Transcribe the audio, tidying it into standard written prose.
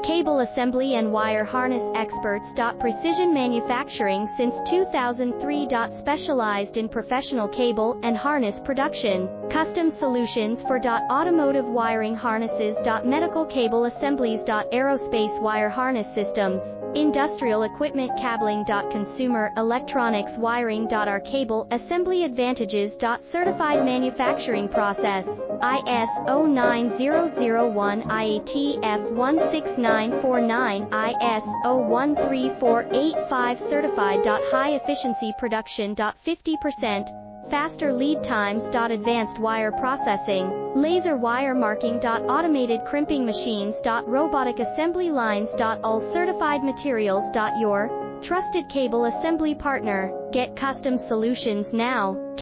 Cable assembly and wire harness experts. Precision manufacturing since 2003. Specialized in professional cable and harness production. Custom solutions for automotive wiring harnesses. Medical cable assemblies. Aerospace wire harness systems. Industrial equipment cabling. Consumer electronics wiring. Our cable assembly advantages. Certified manufacturing process. ISO 9001 IATF 16949 ISO 13485 certified. High efficiency production. 50% faster lead times. Advanced wire processing, laser wire marking. Automated crimping machines. Robotic assembly lines. All certified materials. Your trusted cable assembly partner. Get custom solutions now.